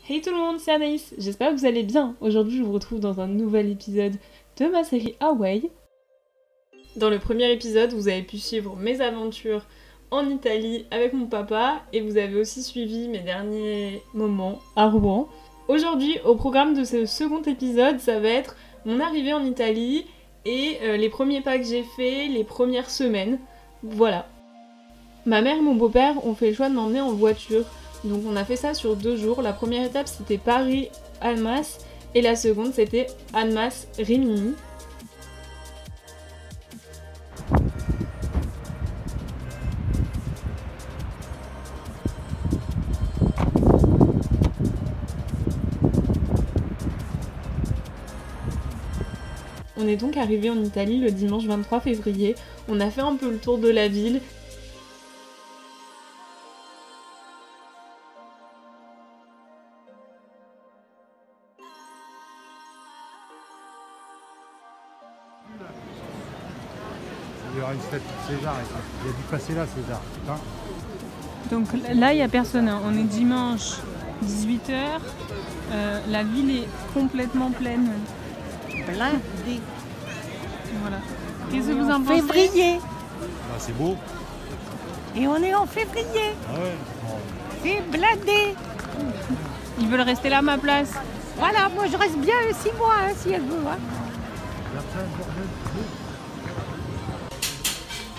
Hey tout le monde, c'est Anaïs, j'espère que vous allez bien. Aujourd'hui je vous retrouve dans un nouvel épisode de ma série Hawaii. Dans le premier épisode, vous avez pu suivre mes aventures en Italie avec mon papa et vous avez aussi suivi mes derniers moments à Rouen. Aujourd'hui, au programme de ce second épisode, ça va être mon arrivée en Italie et les premiers pas que j'ai faits, les premières semaines. Voilà. Ma mère et mon beau-père ont fait le choix de m'emmener en voiture. Donc on a fait ça sur 2 jours. La première étape c'était Paris-Annemasse et la seconde c'était Annemasse-Rimini. On est donc arrivé en Italie le dimanche 23 février. On a fait un peu le tour de la ville. Il y aura une statue de César et ça. Il a dû passer là, César. Hein? Donc là, il n'y a personne. Hein. On est dimanche 18h. La ville est complètement pleine. Blindé. Voilà. Qu'est-ce que vous en pensez? Février. Là, c'est beau. Et on est en février. Ah ouais. C'est blindé. Ils veulent rester là à ma place. Voilà, moi je reste bien 6 mois hein, si elle veut. Hein.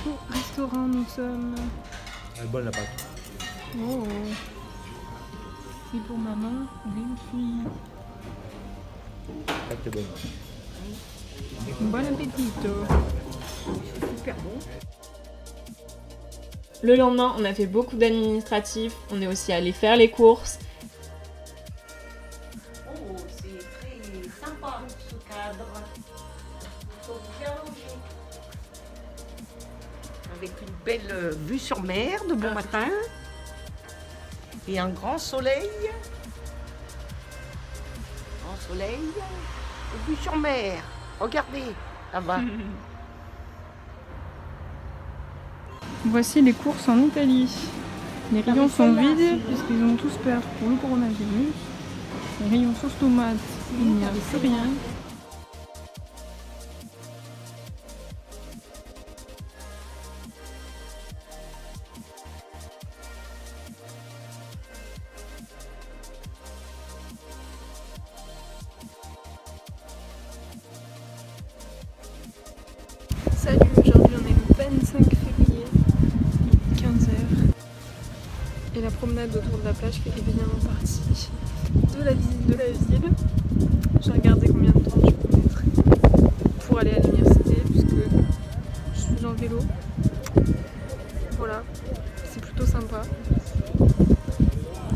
Au restaurant, nous sommes. Elle est bonne la pâte. Oh. C'est pour maman, une fille. La pâte est bonne. Bon appétit. Super bon. Le lendemain, on a fait beaucoup d'administratifs. On est aussi allé faire les courses. Oh, c'est très sympa ce cadre. Faut bien loger. Avec une belle vue sur mer de bon matin. Et un grand soleil. Grand soleil. Et vue sur mer. Regardez, là-bas. Voici les courses en Italie. Les rayons sont vides puisqu'ils ont tous peur pour le coronavirus. Les rayons sauce tomate, il n'y a plus rien. Salut, aujourd'hui on est le 25 février, 15h. Et la promenade autour de la plage fait évidemment partie de la visite de la ville. J'ai regardé combien de temps je peux mettre pour aller à l'université puisque je suis en vélo. Voilà, c'est plutôt sympa.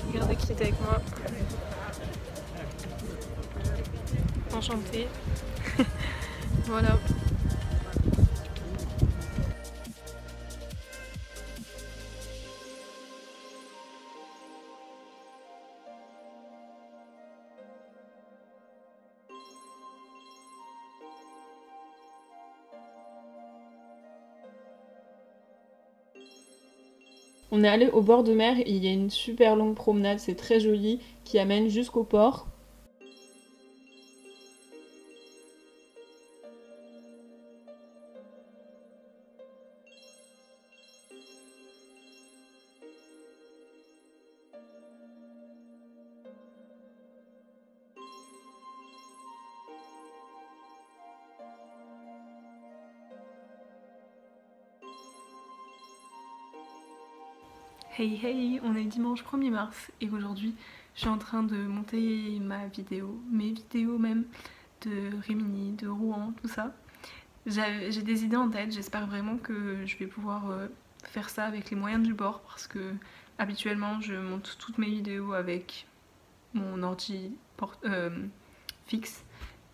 Regardez qui est avec moi. Enchantée. Voilà. On est allé au bord de mer et il y a une super longue promenade, c'est très joli, qui amène jusqu'au port. Hey hey, on est dimanche 1er mars et aujourd'hui je suis en train de monter ma vidéo, mes vidéos même de Rimini, de Rouen, tout ça. J'ai des idées en tête, j'espère vraiment que je vais pouvoir faire ça avec les moyens du bord parce que habituellement je monte toutes mes vidéos avec mon ordi fixe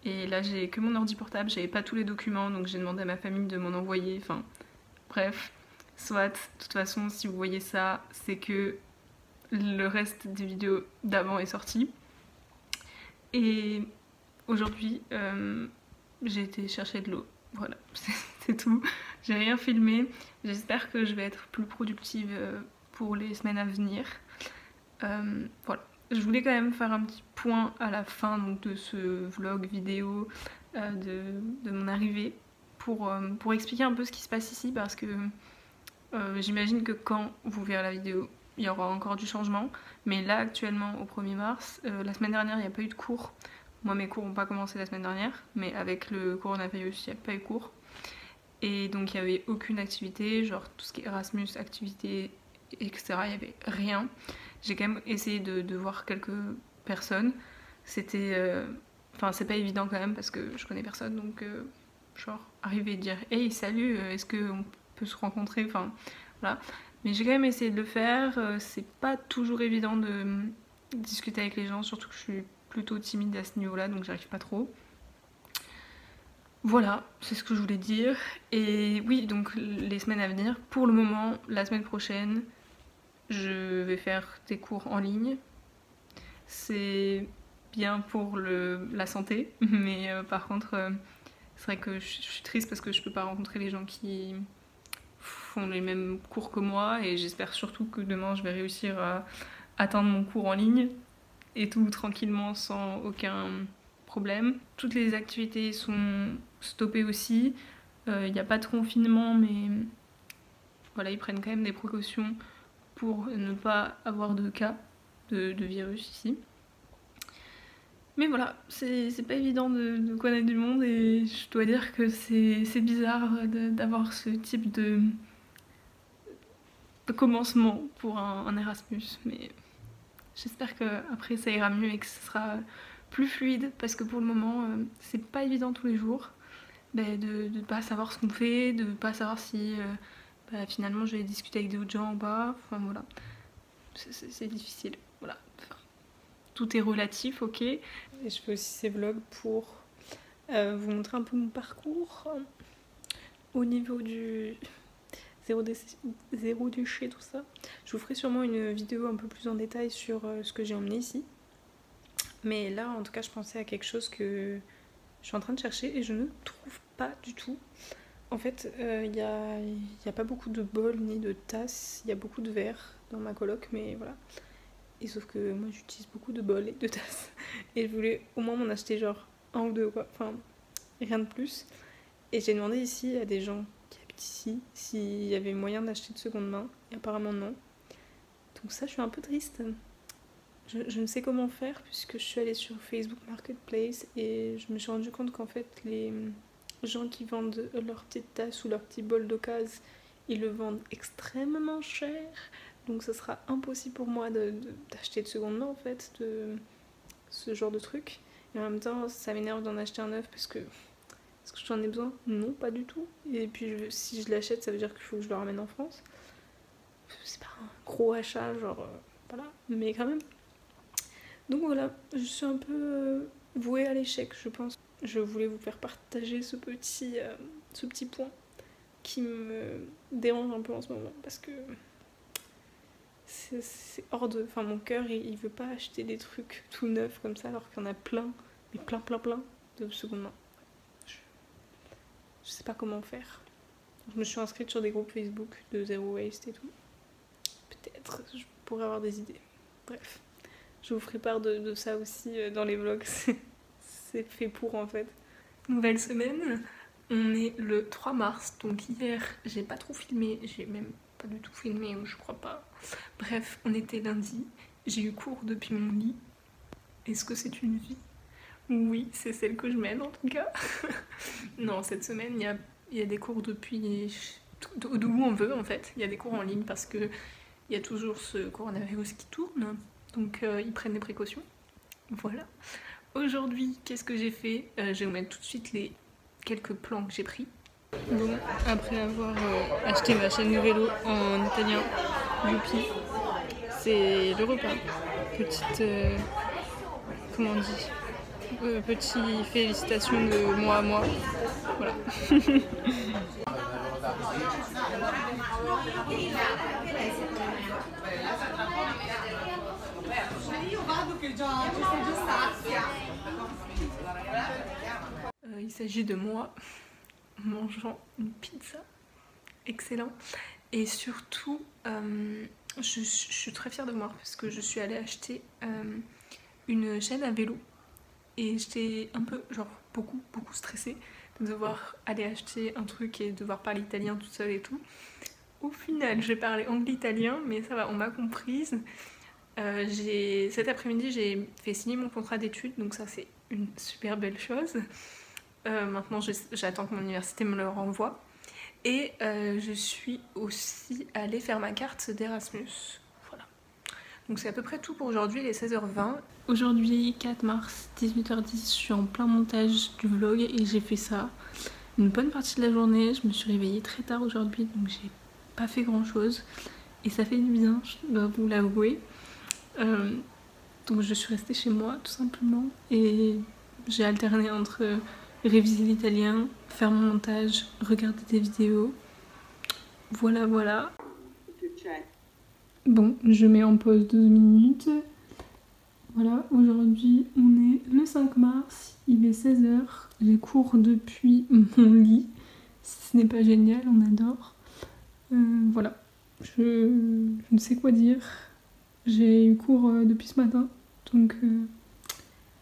et là j'ai que mon ordi portable, j'avais pas tous les documents donc j'ai demandé à ma famille de m'en envoyer, enfin bref. Soit, de toute façon, si vous voyez ça, c'est que le reste des vidéos d'avant est sorti. Et aujourd'hui, j'ai été chercher de l'eau. Voilà, c'est tout. J'ai rien filmé. J'espère que je vais être plus productive pour les semaines à venir. Voilà. je voulais quand même faire un petit point à la fin donc, de ce vlog vidéo de mon arrivée pour expliquer un peu ce qui se passe ici parce que j'imagine que quand vous verrez la vidéo, il y aura encore du changement. Mais là actuellement au 1er mars, la semaine dernière il n'y a pas eu de cours. Moi mes cours n'ont pas commencé la semaine dernière, mais avec le coronavirus il n'y a pas eu cours. Et donc il n'y avait aucune activité, genre tout ce qui est Erasmus, activité, etc. Il n'y avait rien. J'ai quand même essayé de voir quelques personnes. C'était... Enfin c'est pas évident quand même parce que je connais personne donc genre arriver et dire hey salut est-ce qu'on peut se rencontrer, enfin voilà. Mais j'ai quand même essayé de le faire, c'est pas toujours évident de discuter avec les gens, surtout que je suis plutôt timide à ce niveau là donc j'arrive pas trop. Voilà, c'est ce que je voulais dire. Et oui, donc les semaines à venir, pour le moment, la semaine prochaine, je vais faire des cours en ligne. C'est bien pour la santé, mais par contre, c'est vrai que je suis triste parce que je peux pas rencontrer les gens qui font les mêmes cours que moi et j'espère surtout que demain je vais réussir à atteindre mon cours en ligne et tout tranquillement sans aucun problème. Toutes les activités sont stoppées aussi, il n'y a pas de confinement mais voilà, ils prennent quand même des précautions pour ne pas avoir de cas de virus ici. Mais voilà, c'est pas évident de connaître du monde et je dois dire que c'est bizarre d'avoir ce type de commencement pour un Erasmus. Mais j'espère qu'après ça ira mieux et que ce sera plus fluide parce que pour le moment c'est pas évident tous les jours de pas savoir ce qu'on fait, de pas savoir si finalement je vais discuter avec d'autres gens ou pas. Enfin voilà, c'est difficile. Voilà. Tout est relatif, ok. Et je fais aussi ces vlogs pour vous montrer un peu mon parcours au niveau du zéro déchet, tout ça. Je vous ferai sûrement une vidéo un peu plus en détail sur ce que j'ai emmené ici. Mais là, en tout cas, je pensais à quelque chose que je suis en train de chercher et je ne trouve pas du tout. En fait, il y a pas beaucoup de bols ni de tasses. Il y a beaucoup de verres dans ma coloc, mais voilà. Et sauf que moi j'utilise beaucoup de bols et de tasses et je voulais au moins m'en acheter genre un ou deux quoi, enfin rien de plus. Et j'ai demandé ici à des gens qui habitent ici s'il y avait moyen d'acheter de seconde main et apparemment non. Donc ça je suis un peu triste. Je ne sais comment faire puisque je suis allée sur Facebook Marketplace et je me suis rendu compte qu'en fait les gens qui vendent leurs petites tasses ou leurs petits bols d'occasion ils le vendent extrêmement cher. Donc ça sera impossible pour moi d'acheter de seconde main en fait, de ce genre de truc. Et en même temps ça m'énerve d'en acheter un neuf parce que est-ce que j'en ai besoin? Non, pas du tout. Et puis si je l'achète ça veut dire qu'il faut que je le ramène en France. C'est pas un gros achat genre voilà, mais quand même. Donc voilà, je suis un peu vouée à l'échec je pense. Je voulais vous faire partager ce petit point qui me dérange un peu en ce moment parce que c'est hors de... Enfin mon cœur il veut pas acheter des trucs tout neufs comme ça alors qu'il y en a plein, mais plein de seconde main. Je sais pas comment faire. Je me suis inscrite sur des groupes Facebook de Zero Waste et tout. Peut-être je pourrais avoir des idées. Bref, je vous ferai part de ça aussi dans les vlogs. C'est fait pour en fait. Nouvelle semaine, on est le 3 mars, donc hier j'ai pas trop filmé, j'ai même pas du tout filmé, je crois pas. Bref, on était lundi, j'ai eu cours depuis mon lit. Est-ce que c'est une vie? Oui, c'est celle que je mène en tout cas. Non, cette semaine, il y a des cours depuis d'où on veut en fait. Il y a des cours en ligne parce que il y a toujours ce coronavirus qui tourne, donc ils prennent des précautions. Voilà. Aujourd'hui, qu'est-ce que j'ai fait? Je vais vous mettre tout de suite les quelques plans que j'ai pris. Bon, après avoir acheté ma chaîne de vélo en italien, Youpi, c'est le repas. Petite... comment on dit? Petite félicitation de moi à moi. Voilà. Il s'agit de moi mangeant une pizza, excellent, Et surtout, je suis très fière de moi parce que je suis allée acheter une chaîne à vélo. Et j'étais un peu, genre, beaucoup stressée de devoir aller acheter un truc et devoir parler italien toute seule et tout. Au final, j'ai parlé anglais-italien, mais ça va, on m'a comprise. Cet après-midi, j'ai fait signer mon contrat d'études, donc ça c'est une super belle chose. Maintenant, j'attends que mon université me le renvoie. Et je suis aussi allée faire ma carte d'Erasmus. Voilà. Donc c'est à peu près tout pour aujourd'hui, il est 16h20. Aujourd'hui, 4 mars, 18h10, je suis en plein montage du vlog et j'ai fait ça une bonne partie de la journée. Je me suis réveillée très tard aujourd'hui, donc j'ai pas fait grand chose. Et ça fait du bien, je dois vous l'avouer. Donc je suis restée chez moi tout simplement et j'ai alterné entre réviser l'italien, faire mon montage, regarder des vidéos. Voilà. Bon, je mets en pause 12 minutes. Voilà, aujourd'hui on est le 5 mars, il est 16h, j'ai cours depuis mon lit. Ce n'est pas génial, on adore. Voilà, je ne sais quoi dire. J'ai eu cours depuis ce matin, donc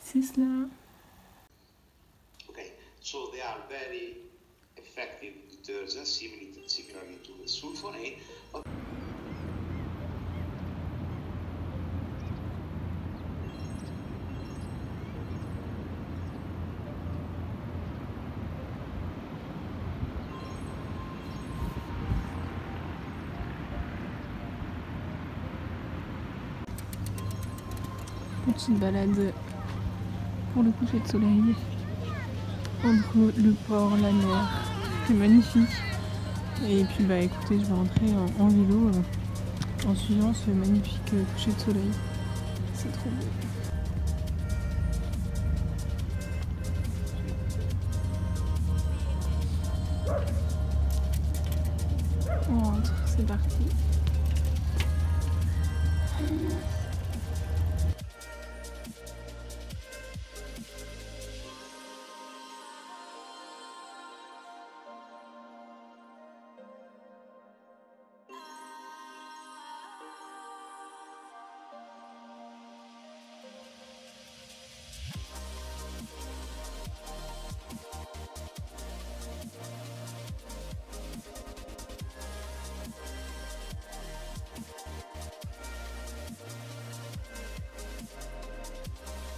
c'est cela. Okay, so they are very effective detergents, similarly to the sulfonate. Petite balade pour le coucher de soleil entre le port, la mer, c'est magnifique. Et puis bah écoutez, je vais rentrer en vélo en suivant ce magnifique coucher de soleil. C'est trop beau. On rentre, c'est parti.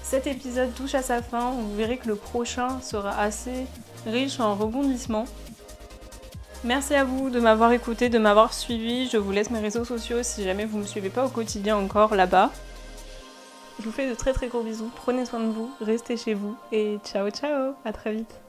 Cet épisode touche à sa fin, vous verrez que le prochain sera assez riche en rebondissements. Merci à vous de m'avoir écouté, de m'avoir suivi. Je vous laisse mes réseaux sociaux si jamais vous ne me suivez pas au quotidien encore là-bas. Je vous fais de très gros bisous, prenez soin de vous, restez chez vous et ciao, à très vite.